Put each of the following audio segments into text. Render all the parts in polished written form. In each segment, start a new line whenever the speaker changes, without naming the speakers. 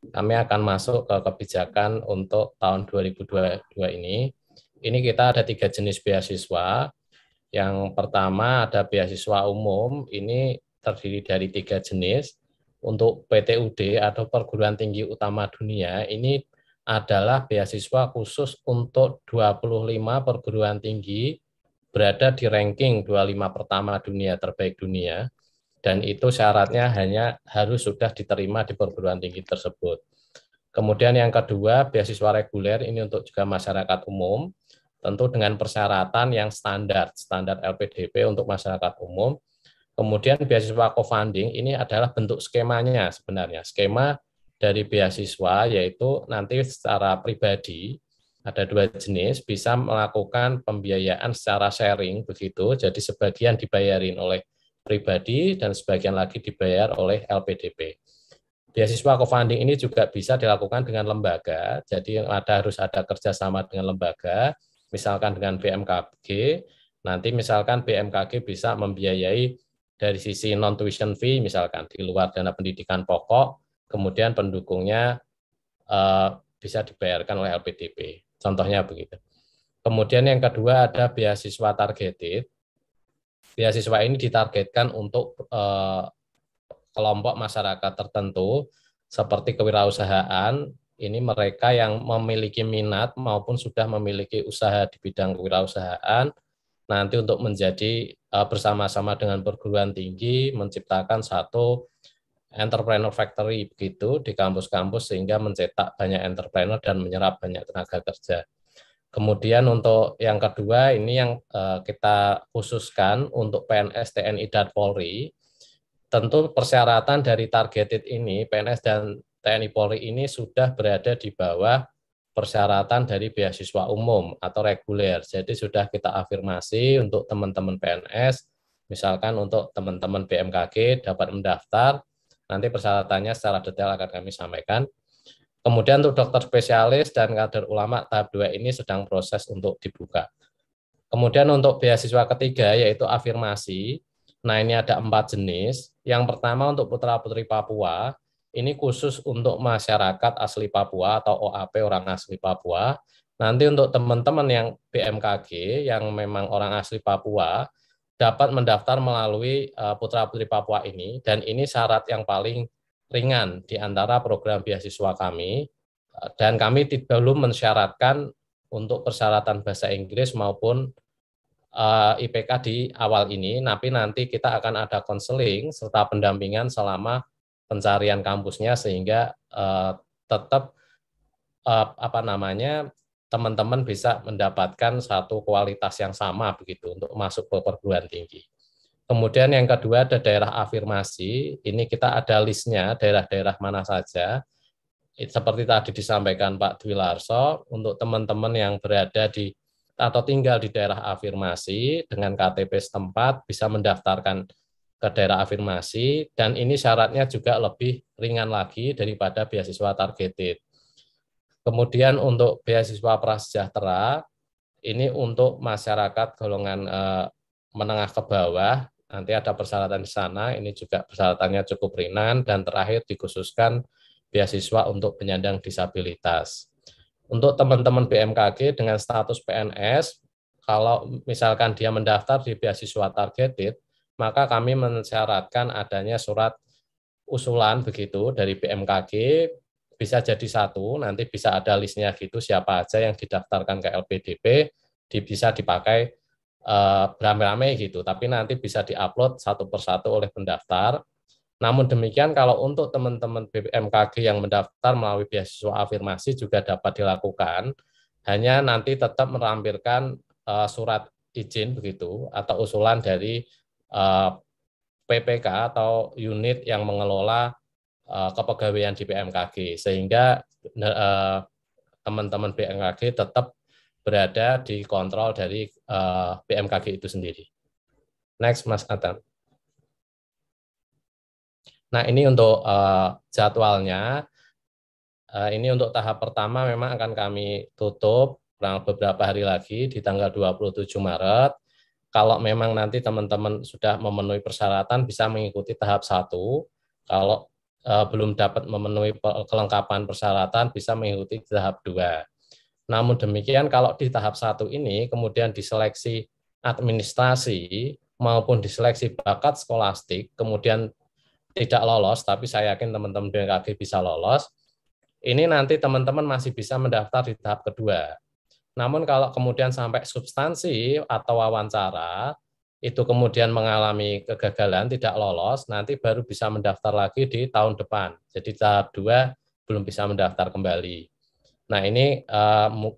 kami akan masuk ke kebijakan untuk tahun 2022 ini. Ini kita ada 3 jenis beasiswa. Yang pertama ada beasiswa umum, ini terdiri dari 3 jenis. Untuk PTUD atau Perguruan Tinggi Utama Dunia, ini adalah beasiswa khusus untuk 25 perguruan tinggi berada di ranking 25 pertama dunia, terbaik dunia. Dan itu syaratnya hanya harus sudah diterima di perguruan tinggi tersebut. Kemudian yang kedua, beasiswa reguler ini untuk juga masyarakat umum, tentu dengan persyaratan yang standar LPDP untuk masyarakat umum. Kemudian beasiswa co-funding ini adalah bentuk skemanya sebenarnya. Skema dari beasiswa yaitu nanti secara pribadi ada 2 jenis, bisa melakukan pembiayaan secara sharing begitu, jadi sebagian dibayarin oleh pribadi dan sebagian lagi dibayar oleh LPDP. Beasiswa co-funding ini juga bisa dilakukan dengan lembaga, jadi harus ada kerjasama dengan lembaga, misalkan dengan BMKG, nanti misalkan BMKG bisa membiayai dari sisi non-tuition fee, misalkan di luar dana pendidikan pokok, kemudian pendukungnya bisa dibayarkan oleh LPDP, contohnya begitu. Kemudian yang kedua ada beasiswa targeted. Beasiswa ini ditargetkan untuk kelompok masyarakat tertentu seperti kewirausahaan. Ini mereka yang memiliki minat maupun sudah memiliki usaha di bidang kewirausahaan, nanti untuk menjadi bersama-sama dengan perguruan tinggi menciptakan satu entrepreneur factory begitu di kampus-kampus sehingga mencetak banyak entrepreneur dan menyerap banyak tenaga kerja. Kemudian untuk yang kedua ini yang kita khususkan untuk PNS, TNI, dan Polri. Tentu persyaratan dari targeted ini, PNS dan TNI Polri ini sudah berada di bawah persyaratan dari beasiswa umum atau reguler. Jadi sudah kita afirmasi untuk teman-teman PNS, misalkan untuk teman-teman BMKG dapat mendaftar, nanti persyaratannya secara detail akan kami sampaikan. Kemudian untuk dokter spesialis dan kader ulama tahap 2 ini sedang proses untuk dibuka. Kemudian untuk beasiswa ketiga yaitu afirmasi. Nah ini ada 4 jenis. Yang pertama untuk putra-putri Papua, ini khusus untuk masyarakat asli Papua atau OAP orang asli Papua. Nanti untuk teman-teman yang BMKG yang memang orang asli Papua dapat mendaftar melalui putra-putri Papua ini, dan ini syarat yang paling ringan di antara program beasiswa kami, dan kami belum mensyaratkan untuk persyaratan bahasa Inggris maupun IPK di awal ini, tapi nanti kita akan ada konseling serta pendampingan selama pencarian kampusnya sehingga tetap teman-teman bisa mendapatkan satu kualitas yang sama begitu untuk masuk ke perguruan tinggi. Kemudian yang kedua ada daerah afirmasi, ini kita ada listnya daerah-daerah mana saja. Seperti tadi disampaikan Pak Dwi Larso, untuk teman-teman yang berada di atau tinggal di daerah afirmasi dengan KTP setempat bisa mendaftarkan ke daerah afirmasi, dan ini syaratnya juga lebih ringan lagi daripada beasiswa targeted. Kemudian untuk beasiswa prasejahtera, ini untuk masyarakat golongan menengah ke bawah, nanti ada persyaratan di sana, ini juga persyaratannya cukup ringan, dan terakhir dikhususkan beasiswa untuk penyandang disabilitas. Untuk teman-teman BMKG dengan status PNS, kalau misalkan dia mendaftar di beasiswa targeted, maka kami mensyaratkan adanya surat usulan begitu dari BMKG, bisa jadi satu, nanti bisa ada listnya gitu, siapa aja yang didaftarkan ke LPDP, bisa dipakai beramai-ramai gitu, tapi nanti bisa diupload satu persatu oleh pendaftar. Namun demikian, kalau untuk teman-teman BMKG yang mendaftar melalui beasiswa afirmasi juga dapat dilakukan, hanya nanti tetap melampirkan surat izin begitu atau usulan dari PPK atau unit yang mengelola kepegawaian di BMKG, sehingga teman-teman BMKG tetap berada di kontrol dari BMKG itu sendiri. Next, Mas Adam. Nah, ini untuk jadwalnya. Ini untuk tahap pertama memang akan kami tutup beberapa hari lagi di tanggal 27 Maret. Kalau memang nanti teman-teman sudah memenuhi persyaratan bisa mengikuti tahap 1. Kalau belum dapat memenuhi kelengkapan persyaratan bisa mengikuti tahap 2. Namun demikian kalau di tahap 1 ini kemudian diseleksi administrasi maupun diseleksi bakat skolastik, kemudian tidak lolos, tapi saya yakin teman-teman BMKG bisa lolos, ini nanti teman-teman masih bisa mendaftar di tahap kedua. Namun kalau kemudian sampai substansi atau wawancara, itu kemudian mengalami kegagalan, tidak lolos, nanti baru bisa mendaftar lagi di tahun depan. Jadi tahap 2 belum bisa mendaftar kembali. Nah ini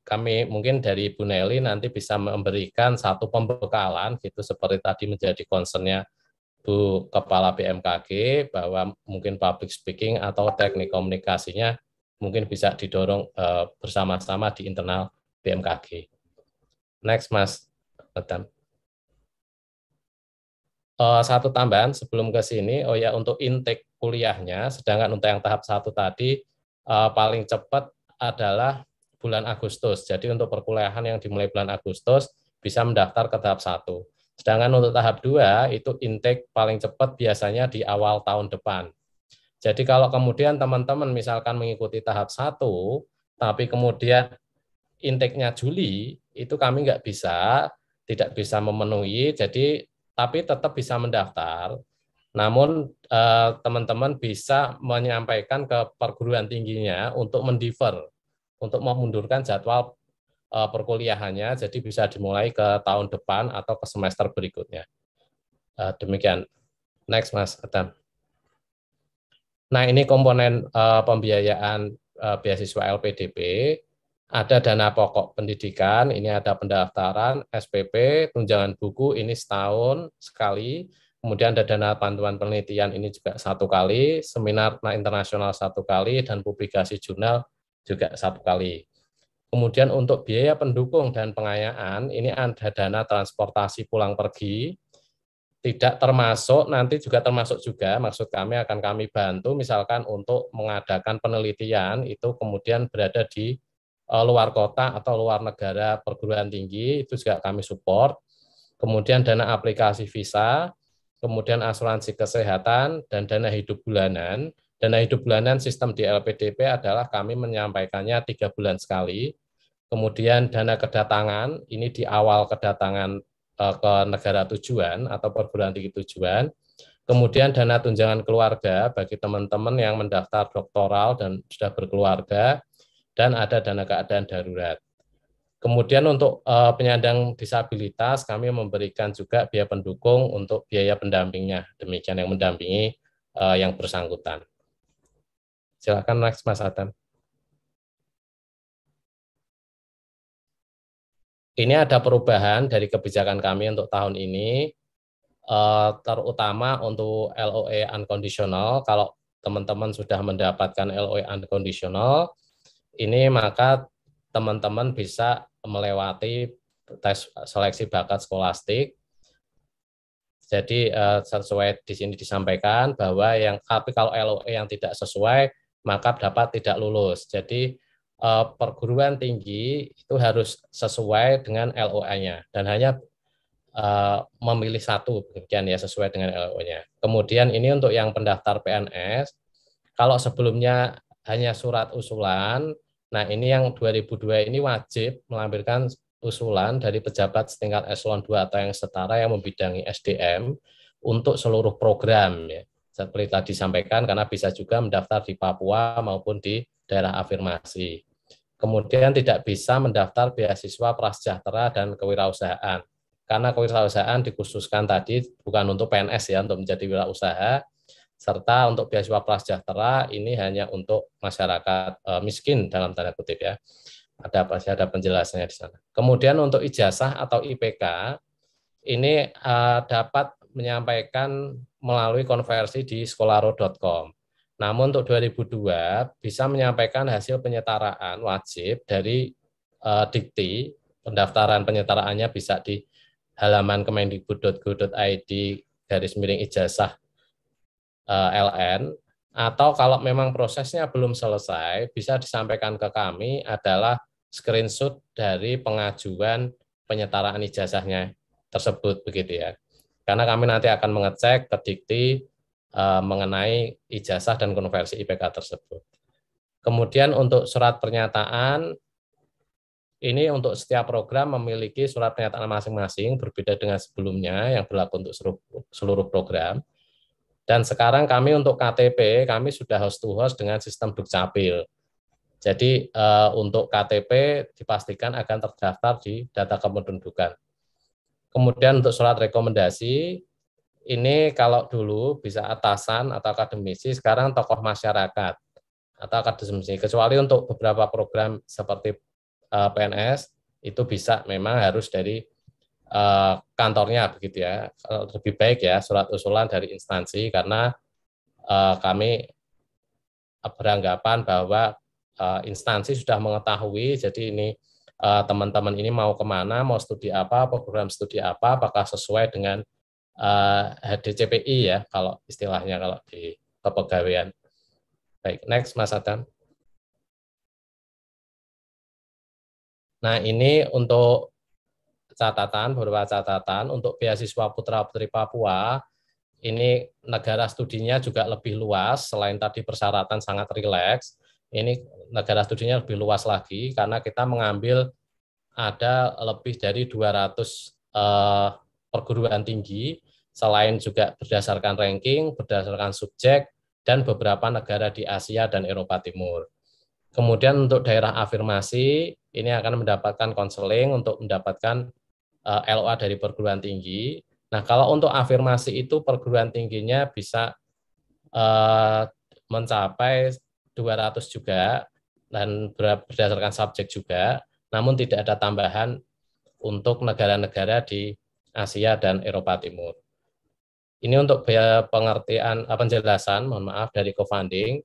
kami mungkin dari Bu Nelly nanti bisa memberikan satu pembekalan gitu seperti tadi menjadi concernnya Bu Kepala BMKG bahwa mungkin public speaking atau teknik komunikasinya mungkin bisa didorong bersama-sama di internal BMKG. Next Mas Adam. Satu tambahan sebelum ke sini, oh ya untuk intake kuliahnya, sedangkan untuk yang tahap 1 tadi paling cepat adalah bulan Agustus. Jadi untuk perkuliahan yang dimulai bulan Agustus bisa mendaftar ke tahap 1. Sedangkan untuk tahap 2 itu intake paling cepat biasanya di awal tahun depan. Jadi kalau kemudian teman-teman misalkan mengikuti tahap 1, tapi kemudian intake-nya Juli, itu kami nggak bisa, tidak bisa memenuhi, jadi tapi tetap bisa mendaftar. Namun teman-teman bisa menyampaikan ke perguruan tingginya untuk mendefer, untuk memundurkan jadwal perkuliahannya, jadi bisa dimulai ke tahun depan atau ke semester berikutnya. Demikian. Next, Mas Adam. Nah, ini komponen pembiayaan beasiswa LPDP. Ada dana pokok pendidikan, ini ada pendaftaran, SPP, tunjangan buku, ini setahun sekali. Kemudian ada dana bantuan penelitian, ini juga 1 kali, seminar internasional 1 kali, dan publikasi jurnal juga 1 kali. Kemudian untuk biaya pendukung dan pengayaan, ini ada dana transportasi pulang pergi, tidak termasuk, nanti juga termasuk juga, maksud kami akan kami bantu misalkan untuk mengadakan penelitian, itu kemudian berada di luar kota atau luar negara perguruan tinggi, itu juga kami support. Kemudian dana aplikasi visa, kemudian asuransi kesehatan, dan dana hidup bulanan. Dana hidup bulanan sistem di LPDP adalah kami menyampaikannya 3 bulan sekali. Kemudian dana kedatangan, ini di awal kedatangan ke negara tujuan atau perguruan tinggi tujuan. Kemudian dana tunjangan keluarga bagi teman-teman yang mendaftar doktoral dan sudah berkeluarga, dan ada dana keadaan darurat. Kemudian untuk penyandang disabilitas, kami memberikan juga biaya pendukung untuk biaya pendampingnya. Demikian yang mendampingi yang bersangkutan. Silakan next Mas Adam. Ini ada perubahan dari kebijakan kami untuk tahun ini, terutama untuk LOE unconditional. Kalau teman-teman sudah mendapatkan LOE unconditional, ini maka teman-teman bisa melewati tes seleksi bakat skolastik. Jadi sesuai di sini disampaikan bahwa tapi kalau LOE yang tidak sesuai maka dapat tidak lulus. Jadi perguruan tinggi itu harus sesuai dengan LOE-nya dan hanya memilih satu demikian ya sesuai dengan LOE-nya. Kemudian ini untuk yang pendaftar PNS, kalau sebelumnya hanya surat usulan, nah ini yang 2002 ini wajib melampirkan usulan dari pejabat setingkat eselon 2 atau yang setara yang membidangi SDM untuk seluruh program ya. Seperti tadi disampaikan karena bisa juga mendaftar di Papua maupun di daerah afirmasi. Kemudian tidak bisa mendaftar beasiswa prasejahtera dan kewirausahaan. Karena kewirausahaan dikhususkan tadi bukan untuk PNS ya, untuk menjadi wirausaha, serta untuk beasiswa prasejahtera ini hanya untuk masyarakat miskin dalam tanda kutip ya. Ada penjelasannya di sana. Kemudian untuk ijazah atau IPK ini dapat menyampaikan melalui konversi di sekolahro.com. Namun untuk 2002 bisa menyampaikan hasil penyetaraan wajib dari Dikti, pendaftaran penyetaraannya bisa di halaman kemendikbud.go.id /ijazah LN, atau kalau memang prosesnya belum selesai bisa disampaikan ke kami adalah screenshot dari pengajuan penyetaraan ijazahnya tersebut begitu ya. Karena kami nanti akan mengecek ke Dikti mengenai ijazah dan konversi IPK tersebut. Kemudian untuk surat pernyataan, ini untuk setiap program memiliki surat pernyataan masing-masing, berbeda dengan sebelumnya yang berlaku untuk seluruh program. Dan sekarang kami untuk KTP, kami sudah host to host dengan sistem Dukcapil. Jadi untuk KTP dipastikan akan terdaftar di data kependudukan. Kemudian untuk surat rekomendasi, ini kalau dulu bisa atasan atau akademisi, sekarang tokoh masyarakat atau akademisi. Kecuali untuk beberapa program seperti PNS, itu bisa memang harus dari kantornya begitu ya. Lebih baik ya surat usulan dari instansi, karena kami beranggapan bahwa instansi sudah mengetahui, jadi ini teman-teman ini mau kemana, mau studi apa, program studi apa, apakah sesuai dengan HDCPI ya, kalau istilahnya kalau di kepegawaian. Baik, next Mas Adam. Nah ini untuk catatan, beberapa catatan untuk beasiswa putra-putri Papua, ini negara studinya juga lebih luas, selain tadi persyaratan sangat rileks, ini negara studinya lebih luas lagi, karena kita mengambil ada lebih dari 200 perguruan tinggi, selain juga berdasarkan ranking, berdasarkan subjek, dan beberapa negara di Asia dan Eropa Timur. Kemudian untuk daerah afirmasi, ini akan mendapatkan konseling untuk mendapatkan LOA dari perguruan tinggi. Nah, kalau untuk afirmasi itu perguruan tingginya bisa mencapai 200 juga, dan berdasarkan subjek juga, namun tidak ada tambahan untuk negara-negara di Asia dan Eropa Timur. Ini untuk biaya pengertian penjelasan, mohon maaf, dari co-funding.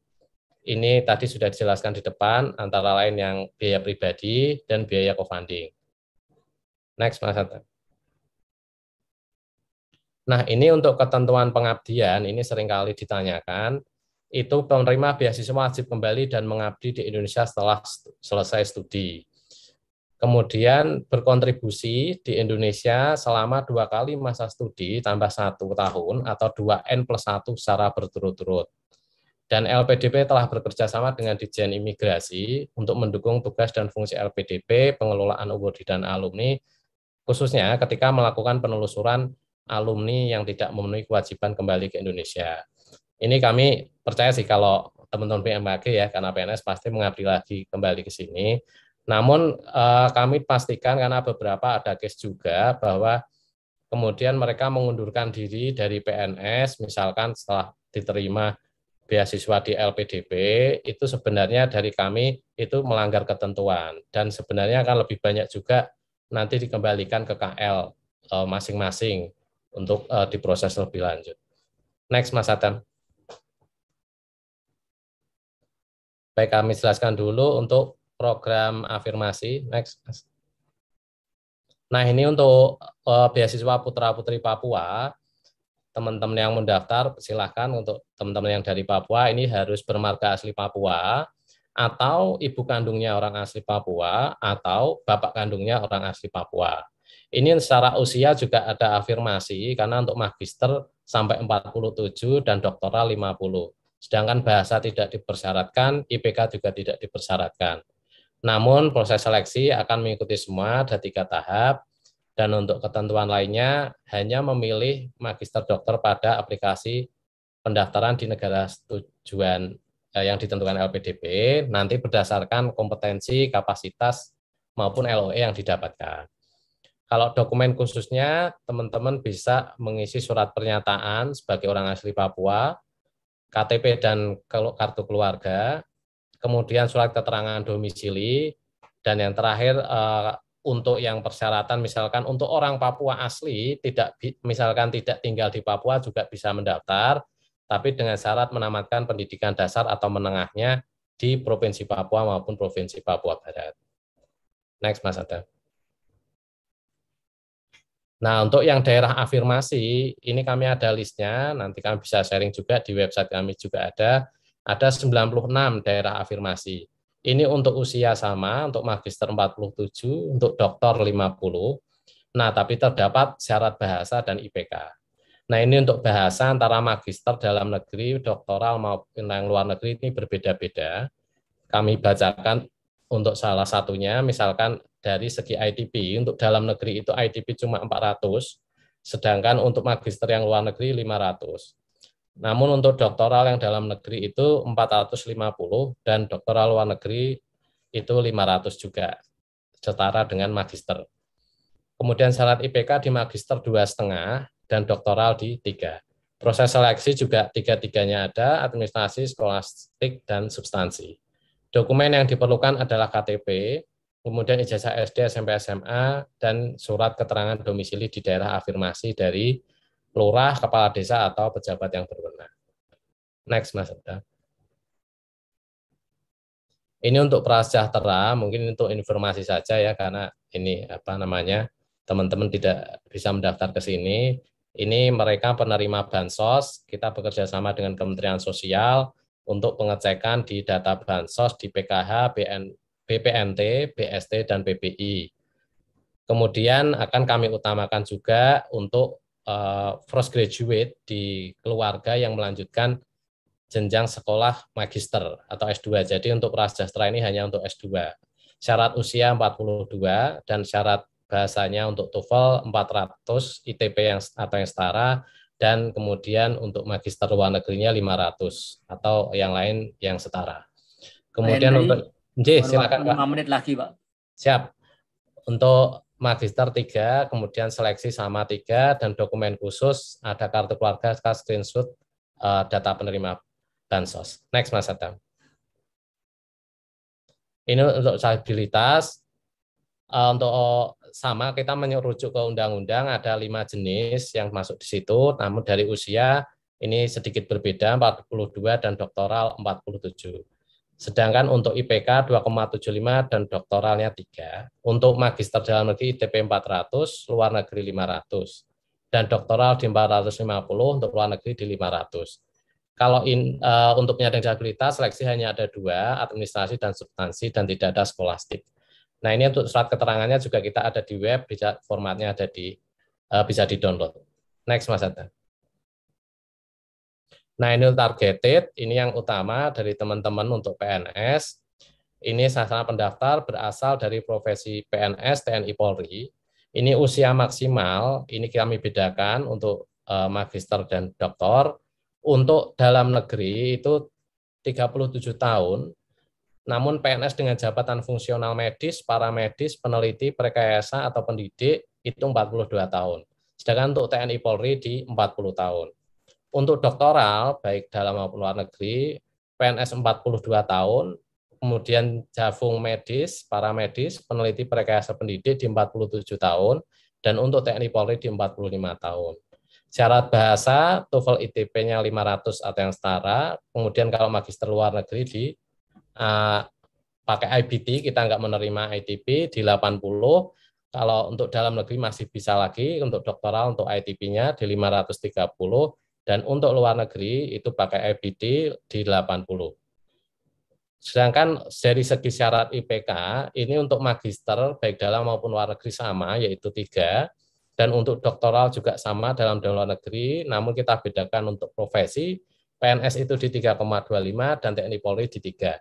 Ini tadi sudah dijelaskan di depan, antara lain yang biaya pribadi dan biaya co-funding. Next, Mas Hatta. Nah, ini untuk ketentuan pengabdian, ini seringkali ditanyakan, itu penerima beasiswa wajib kembali dan mengabdi di Indonesia setelah selesai studi. Kemudian berkontribusi di Indonesia selama 2 kali masa studi tambah 1 tahun atau 2N+1 secara berturut-turut. Dan LPDP telah bekerja sama dengan Ditjen Imigrasi untuk mendukung tugas dan fungsi LPDP, pengelolaan awardee dan alumni, khususnya ketika melakukan penelusuran alumni yang tidak memenuhi kewajiban kembali ke Indonesia. Ini kami percaya sih kalau teman-teman BMKG ya, karena PNS pasti mengabdi lagi kembali ke sini. Namun kami pastikan, karena beberapa ada case juga bahwa kemudian mereka mengundurkan diri dari PNS, misalkan setelah diterima beasiswa di LPDP, itu sebenarnya dari kami itu melanggar ketentuan, dan sebenarnya akan lebih banyak juga nanti dikembalikan ke KL masing-masing untuk diproses lebih lanjut. Next, Mas Adam. Baik, kami jelaskan dulu untuk program afirmasi. Next. Nah, ini untuk beasiswa putra-putri Papua. Teman-teman yang mendaftar, silahkan untuk teman-teman yang dari Papua, ini harus bermarga asli Papua, atau ibu kandungnya orang asli Papua, atau bapak kandungnya orang asli Papua. Ini secara usia juga ada afirmasi, karena untuk magister sampai 47 dan doktoral 50. Sedangkan bahasa tidak dipersyaratkan, IPK juga tidak dipersyaratkan. Namun proses seleksi akan mengikuti semua, ada 3 tahap, dan untuk ketentuan lainnya hanya memilih magister dokter pada aplikasi pendaftaran di negara tujuan yang ditentukan LPDP, nanti berdasarkan kompetensi, kapasitas, maupun LOE yang didapatkan. Kalau dokumen khususnya, teman-teman bisa mengisi surat pernyataan sebagai orang asli Papua, KTP dan kartu keluarga, kemudian surat keterangan domisili, dan yang terakhir untuk yang persyaratan, misalkan untuk orang Papua asli misalkan tidak tinggal di Papua juga bisa mendaftar, tapi dengan syarat menamatkan pendidikan dasar atau menengahnya di Provinsi Papua maupun Provinsi Papua Barat. Next, Mas Adam. Nah, untuk yang daerah afirmasi, ini kami ada listnya, nanti kami bisa sharing juga di website kami juga ada 96 daerah afirmasi. Ini untuk usia sama, untuk magister 47, untuk doktor 50. Nah, tapi terdapat syarat bahasa dan IPK. Nah, ini untuk bahasa antara magister dalam negeri, doktoral maupun yang luar negeri ini berbeda-beda. Kami bacakan untuk salah satunya, misalkan dari segi ITP, untuk dalam negeri itu ITP cuma 400, sedangkan untuk magister yang luar negeri 500. Namun untuk doktoral yang dalam negeri itu 450 dan doktoral luar negeri itu 500 juga, setara dengan magister. Kemudian syarat IPK di magister 2,5 dan doktoral di 3. Proses seleksi juga tiga-tiganya ada, administrasi, skolastik, dan substansi. Dokumen yang diperlukan adalah KTP, kemudian ijazah SD, SMP, SMA, dan surat keterangan domisili di daerah afirmasi dari lurah, kepala desa, atau pejabat yang berwenang. Next, Mas Abda. Ini untuk prasejahtera, mungkin untuk informasi saja ya, karena ini apa namanya, teman-teman tidak bisa mendaftar ke sini. Ini mereka penerima bansos, kita bekerja sama dengan Kementerian Sosial untuk pengecekan di data bansos di PKH, BPNT, BST, dan PBI. Kemudian akan kami utamakan juga untuk fresh graduate di keluarga yang melanjutkan jenjang sekolah magister atau S2. Jadi untuk prasejahtera ini hanya untuk S2. Syarat usia 42 dan syarat bahasanya untuk TOEFL 400, ITP atau yang setara, dan kemudian untuk magister luar negerinya 500 atau yang lain yang setara.
Pak
Kemudian
Henry,
untuk
baru waktu
silakan Pak.
5 menit lagi, Pak.
Siap. Untuk magister 3, kemudian seleksi sama 3, dan dokumen khusus ada kartu keluarga, screenshot data penerima bansos. Next, Mas Adam. Ini untuk stabilitas. Untuk sama kita merujuk ke undang-undang ada 5 jenis yang masuk di situ, namun dari usia ini sedikit berbeda 42 dan doktoral 47. Sedangkan untuk IPK 2,75 dan doktoralnya 3. Untuk magister dalam negeri ITP 400, luar negeri 500. Dan doktoral di 450, untuk luar negeri di 500. Kalau untuk penyandang disabilitas, seleksi hanya ada 2, administrasi dan substansi, dan tidak ada skolastik. Nah, ini untuk surat keterangannya juga kita ada di web, bisa formatnya ada bisa di-download. Next, Mas Ada. Nah, ini targeted, ini yang utama dari teman-teman untuk PNS. Ini sasaran pendaftar berasal dari profesi PNS, TNI, Polri. Ini usia maksimal, ini kami bedakan untuk magister dan doktor. Untuk dalam negeri itu 37 tahun, namun PNS dengan jabatan fungsional medis, paramedis, peneliti, prekayasa, atau pendidik itu 42 tahun. Sedangkan untuk TNI Polri di 40 tahun. Untuk doktoral, baik dalam maupun luar negeri, PNS 42 tahun, kemudian Jafung medis, paramedis, peneliti prekayasa pendidik di 47 tahun, dan untuk TNI Polri di 45 tahun. Syarat bahasa, TOEFL ITP-nya 500 atau yang setara, kemudian kalau magister luar negeri di pakai IBT, kita nggak menerima ITP di 80, kalau untuk dalam negeri masih bisa lagi, untuk doktoral, untuk ITP-nya di 530, dan untuk luar negeri itu pakai IBT di 80. Sedangkan dari segi syarat IPK, ini untuk magister baik dalam maupun luar negeri sama, yaitu 3, dan untuk doktoral juga sama dalam dan luar negeri, namun kita bedakan untuk profesi, PNS itu di 3,25 dan TNI Polri di 3.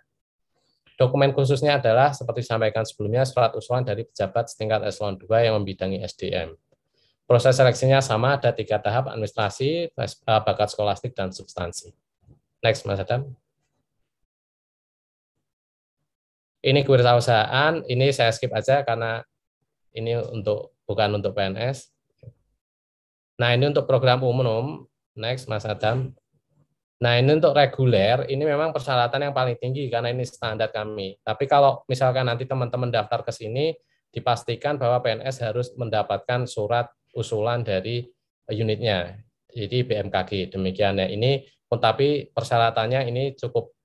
Dokumen khususnya adalah seperti disampaikan sebelumnya, surat usulan dari pejabat setingkat eselon 2 yang membidangi SDM. Proses seleksinya sama, ada 3 tahap, administrasi, bakat skolastik, dan substansi. Next, Mas Adam. Ini kewirausahaan, ini saya skip aja karena ini bukan untuk PNS. Nah, ini untuk program umum. Next, Mas Adam. Nah, ini untuk reguler, ini memang persyaratan yang paling tinggi karena ini standar kami. Tapi kalau misalkan nanti teman-teman daftar ke sini, dipastikan bahwa PNS harus mendapatkan surat usulan dari unitnya, jadi BMKG. Demikian ya. Ini, tapi persyaratannya ini cukup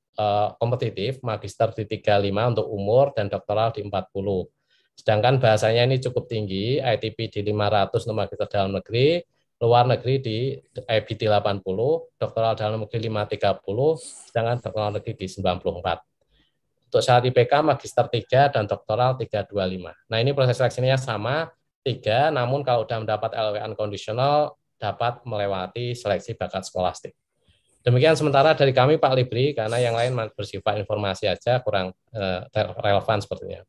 kompetitif, magister di 35 untuk umur dan doktoral di 40. Sedangkan bahasanya ini cukup tinggi, ITP di 500 untuk magister dalam negeri, luar negeri di IBT 80, doktoral dalam negeri 530, sedangkan doktoral negeri di 94. Untuk syarat IPK magister 3 dan doktoral 325. Nah, ini proses seleksinya sama 3, namun kalau sudah mendapat LW unconditional dapat melewati seleksi bakat skolastik. Demikian sementara dari kami Pak Libri, karena yang lain bersifat informasi aja kurang relevan sepertinya.